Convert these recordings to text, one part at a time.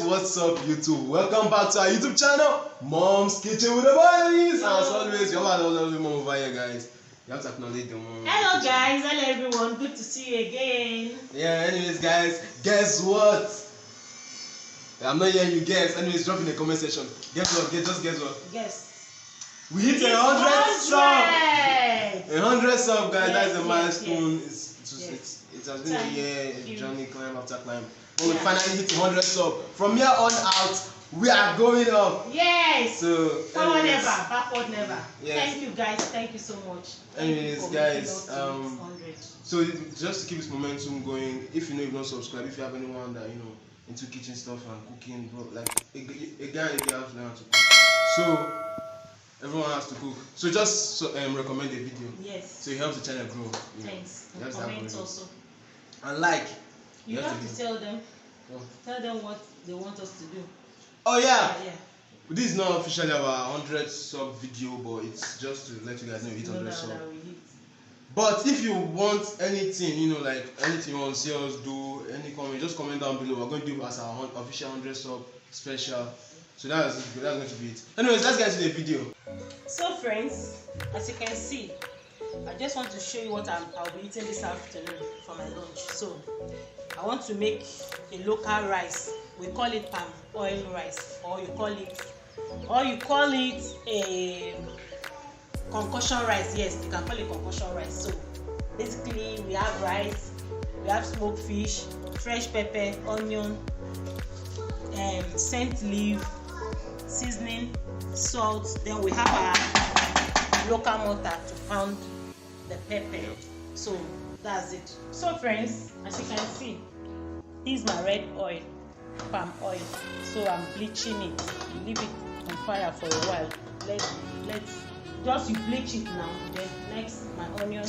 what's up YouTube? Welcome back to our YouTube channel, Mom's Kitchen with the Boys. And as always, you have a lovely mom over here, guys. You have to acknowledge the mom. Hello guys, hello everyone, good to see you again. Yeah, anyways guys, guess what? I'm not hearing you guess. Anyways, drop in the comment section. Guess what? Guess what? Yes. We hit 100 subs. 100 subs, guys. Yes, That's a yes, milestone. yes. It has been a year, a journey, climb after climb. But we Yeah. finally hit 100 subs. From here on out, we are going up. Yes. So, forward anyways, never, backward never. Yes. Thank you guys, thank you so much. Anyways, guys, so so just to keep this momentum going, if you know you've not subscribed, if you have anyone that into kitchen stuff and cooking, bro, like a guy and a girl have to learn how to cook. So everyone has to cook. So just recommend the video. yes. So it helps the channel grow. Thanks. You And have to comment have also. And like. You have to tell them. Oh. Tell them what they want us to do. Oh yeah. Yeah. This is not officially our 100 sub video, but it's just to let you guys know we hit 100 sub. But if you want anything, like anything you want to see us do, any comment, just comment down below. We're going to do as our official 100 sub special. So that's going to be it. Anyways, let's get to the video. So friends, as you can see, I just want to show you what I'll be eating this afternoon for my lunch. So I want to make a local rice. We call it palm oil rice, or you call it a concussion rice. Yes, you can call it concussion rice. So basically we have rice, we have smoked fish, fresh pepper, onion, scent leaf, seasoning, salt. Then we have our local mortar to pound the pepper. So that's it. So friends, as you can see, this is my red oil, palm oil. So I'm bleaching it. Leave it on fire for a while. Let's just you bleach it now. Then next, my onion,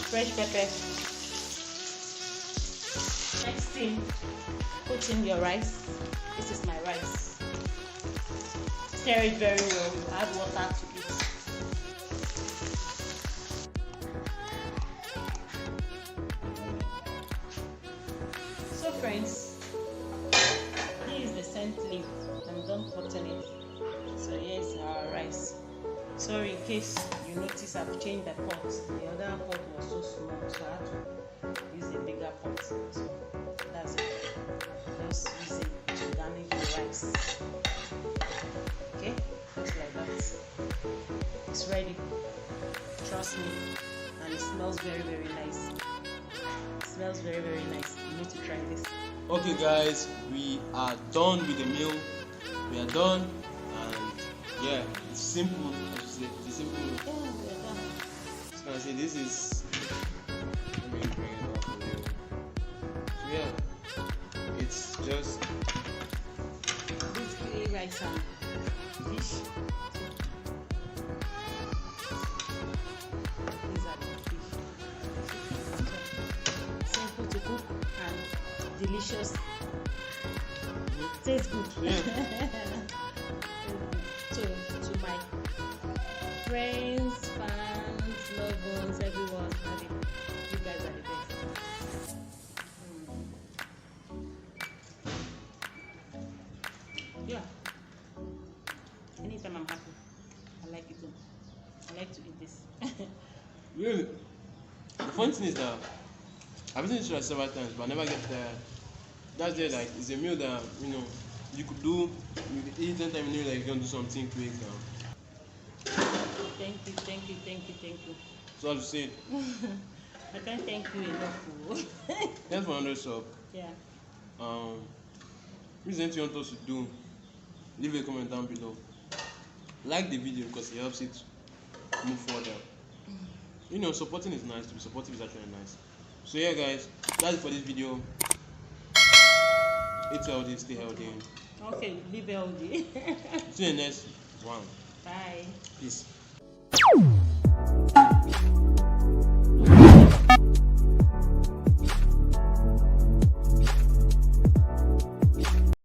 fresh pepper. Next thing, put in your rice. This is my rice. Stir it very well. Add water to it. So friends, this is the scent leaf. I'm done cutting it. So here's our rice. Sorry in case you notice I've changed the pot. The other pot was so small, so I had to use a bigger pot. So that's it. Just use it to garnish the rice. Okay, just like that. It's ready. Trust me, and it smells very, very nice. It smells very, very nice. You need to try this. Okay guys, we are done with the meal. We are done, and yeah, it's simple. It's simple. Yeah, we are done. So I say this is. Let me bring it up for you. So yeah, it's just. Basically rice and fish. These are the fish. Simple to cook and delicious. Tastes good. Yeah. So to my friends, fans, loved ones, everyone, you guys are the best. Yeah. Anytime I'm happy, I like it. I like to eat this. Really? The fun thing is that I've eaten it several times, but I never get tired. That's just like it's a meal that you could do. You could eat anytime you know that you can do something quick. Thank you. So as you said, I can't thank you enough. thanks for 100 sub. Yeah. If there's anything you want us to do, leave a comment down below. Like the video because it helps it move further. Supporting is nice. To be supportive is actually nice. So yeah guys, that's it for this video. Eat healthy, stay healthy. Okay, live healthy. See you in the next one. Bye. Peace.